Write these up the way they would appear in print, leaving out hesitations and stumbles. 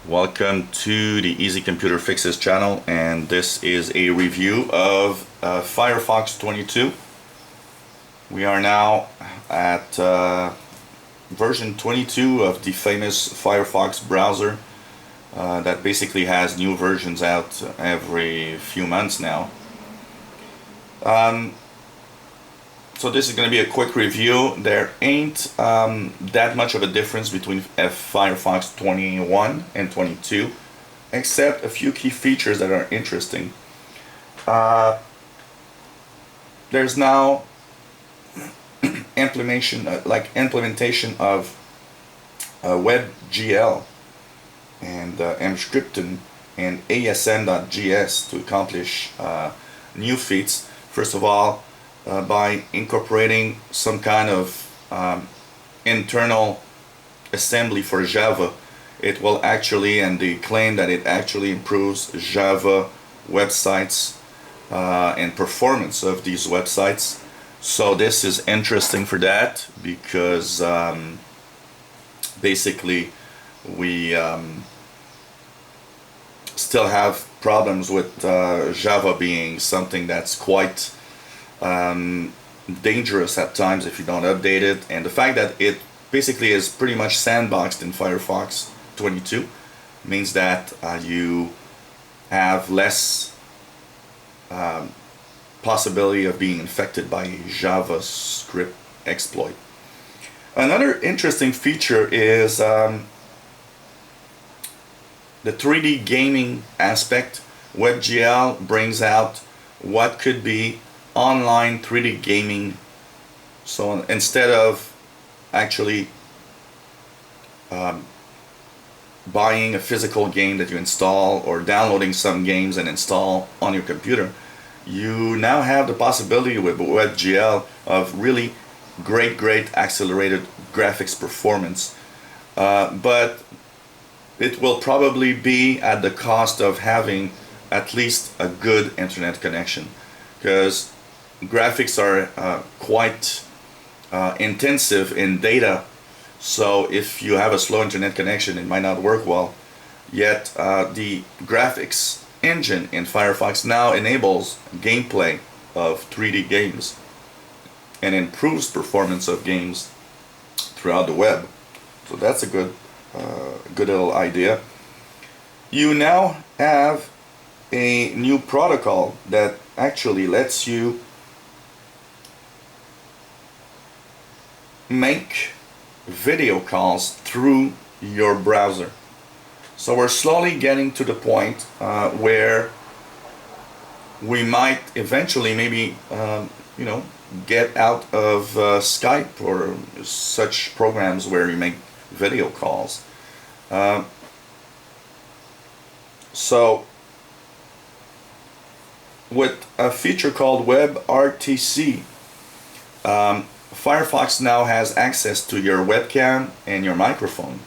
Welcome to the Easy Computer Fixes channel, and this is a review of Firefox 22. We are now at version 22 of the famous Firefox browser that basically has new versions out every few months now. So this is going to be a quick review. There ain't that much of a difference between Firefox 21 and 22, except a few key features that are interesting. There's now implementation of WebGL and mscripten and asm.js to accomplish new feats. First of all, by incorporating some kind of internal assembly for Java, it will actually, and they claim that it actually improves Java websites and performance of these websites. So this is interesting for that, because basically we still have problems with Java being something that's quite dangerous at times if you don't update it, and the fact that it basically is pretty much sandboxed in Firefox 22 means that you have less possibility of being infected by a JavaScript exploit. Another interesting feature is the 3D gaming aspect. WebGL brings out what could be online 3D gaming. So instead of actually buying a physical game that you install or downloading some games and install on your computer, you now have the possibility with WebGL of really great accelerated graphics performance, but it will probably be at the cost of having at least a good internet connection, because graphics are quite intensive in data. So if you have a slow internet connection, it might not work well. Yet the graphics engine in Firefox now enables gameplay of 3D games and improves performance of games throughout the web. So that's a good little idea. You now have a new protocol that actually lets you make video calls through your browser. So we're slowly getting to the point where we might eventually maybe get out of Skype or such programs where you make video calls. So with a feature called WebRTC, Firefox now has access to your webcam and your microphone.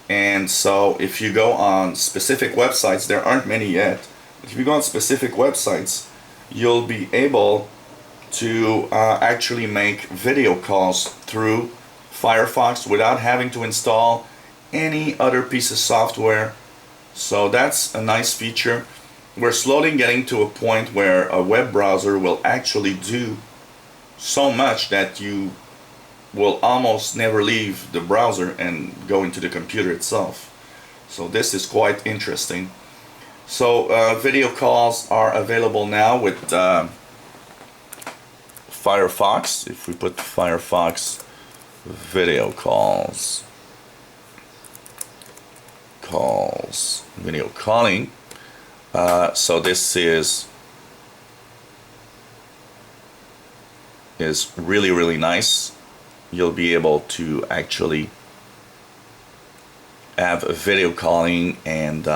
And so if you go on specific websites, there aren't many yet, but if you go on specific websites, you'll be able to actually make video calls through Firefox without having to install any other piece of software. So that's a nice feature. We're slowly getting to a point where a web browser will actually do so much that you will almost never leave the browser and go into the computer itself. So this is quite interesting. So video calls are available now with Firefox. If we put Firefox video video calling, so this is really nice. You'll be able to actually have a video calling and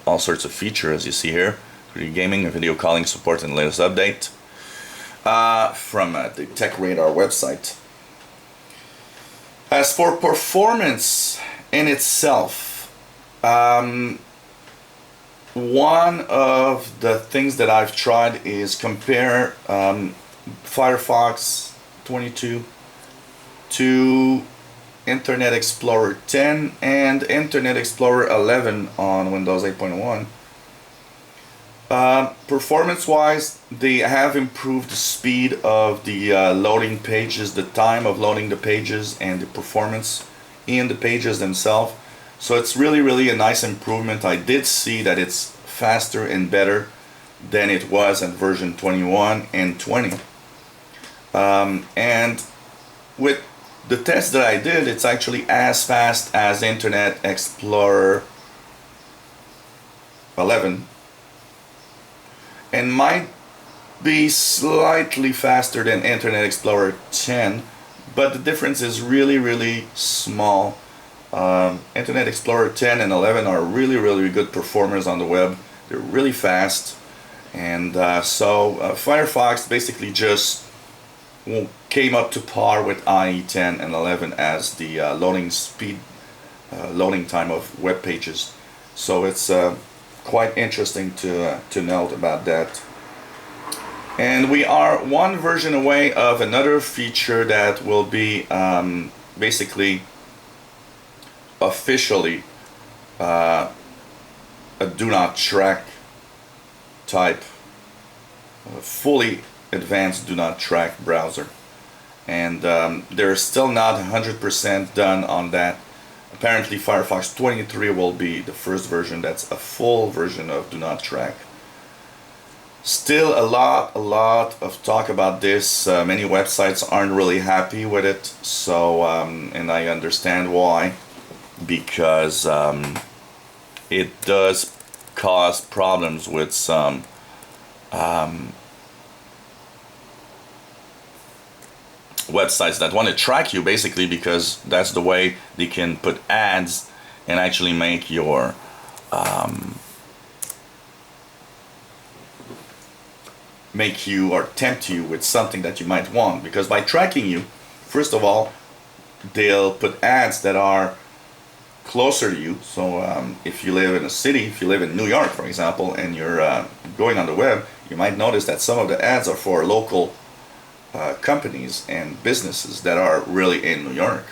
all sorts of features, as you see here. 3D gaming and video calling support in the latest update from the Tech Radar website. As for performance in itself, one of the things that I've tried is compare Firefox 22 to Internet Explorer 10 and Internet Explorer 11 on Windows 8.1. Performance-wise, they have improved the speed of the loading pages, the time of loading the pages, and the performance in the pages themselves. So it's really a nice improvement. I did see that it's faster and better than it was at version 21 and 20. And with the test that I did, it's actually as fast as Internet Explorer 11, and might be slightly faster than Internet Explorer 10, but the difference is really small. Internet Explorer 10 and 11 are really good performers on the web. They're really fast, and Firefox basically just came up to par with IE 10 and 11 as the loading speed, loading time of web pages. So it's quite interesting to note about that. And we are one version away of another feature that will be basically officially a do not track type, fully advanced do not track browser. And they're still not 100% done on that. Apparently Firefox 23 will be the first version that's a full version of do not track. Still a lot of talk about this. Many websites aren't really happy with it, so and I understand why, because it does cause problems with some websites that want to track you, basically, because that's the way they can put ads and actually make your make you or tempt you with something that you might want. Because by tracking you, first of all, they'll put ads that are closer to you. So if you live in a city, if you live in New York, for example, and you're going on the web, you might notice that some of the ads are for local companies and businesses that are really in New York.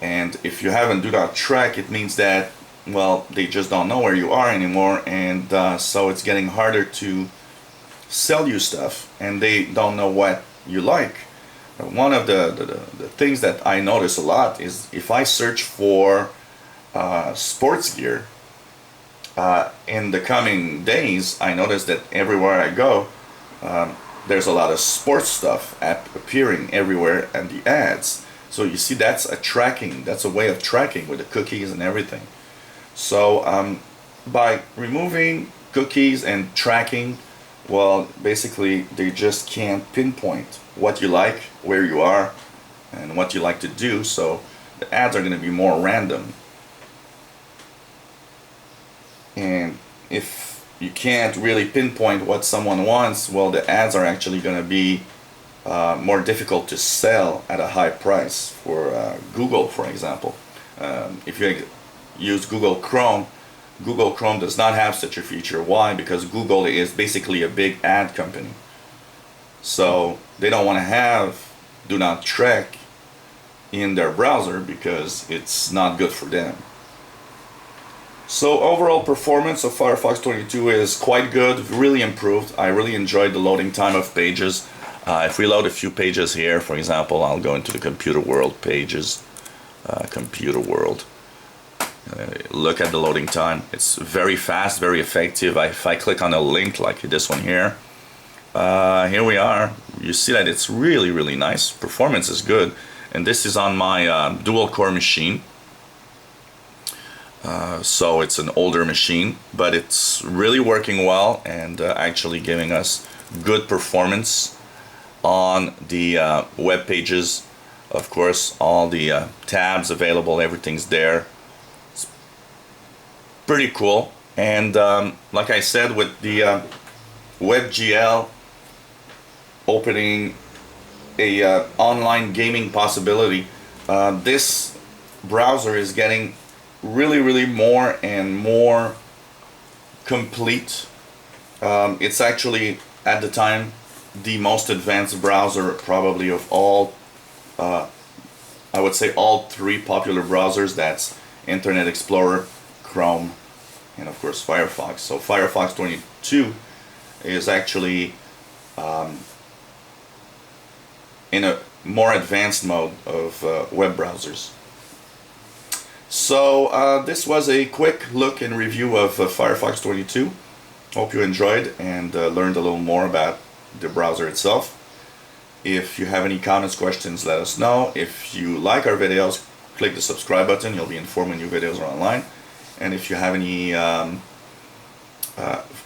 And if you haven't do not track, it means that, well, they just don't know where you are anymore, and so it's getting harder to sell you stuff, and they don't know what you like. One of the things that I notice a lot is if I search for sports gear in the coming days, I notice that everywhere I go, there's a lot of sports stuff appearing everywhere and the ads. So you see, that's a tracking, that's a way of tracking with the cookies and everything. So by removing cookies and tracking, well, basically they just can't pinpoint what you like, where you are, and what you like to do, so the ads are going to be more random. And if you can't really pinpoint what someone wants, well, the ads are actually going to be more difficult to sell at a high price. For Google, for example, if you use Google Chrome does not have such a feature. Why? Because Google is basically a big ad company, so they don't want to have do not track in their browser because it's not good for them. So overall performance of Firefox 22 is quite good, really improved. I really enjoyed the loading time of pages. If we load a few pages here, for example, I'll go into the computer world pages, computer world. Look at the loading time. It's very fast, very effective. If I click on a link like this one here, here we are. You see that it's really nice. Performance is good, and this is on my dual core machine. So it's an older machine, but it's really working well and actually giving us good performance on the web pages. Of course, all the tabs available, everything's there. It's pretty cool. And like I said, with the WebGL opening a online gaming possibility, this browser is getting really more and more complete. It's actually at the time the most advanced browser probably of all I would say all three popular browsers. That's Internet Explorer, Chrome, and of course Firefox. So Firefox 22 is actually in a more advanced mode of web browsers. So this was a quick look and review of Firefox 22. Hope you enjoyed and learned a little more about the browser itself. If you have any comments, questions, let us know. If you like our videos, click the subscribe button. You'll be informed when new videos are online. And if you have any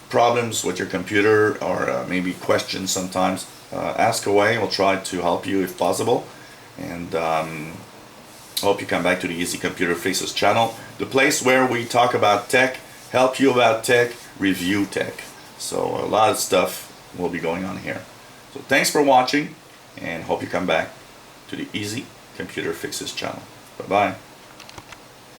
problems with your computer or maybe questions sometimes, ask away. We'll try to help you if possible. And hope you come back to the Easy Computer Fixes channel, the place where we talk about tech, help you about tech, review tech. So a lot of stuff will be going on here. So thanks for watching, and hope you come back to the Easy Computer Fixes channel. Bye-bye.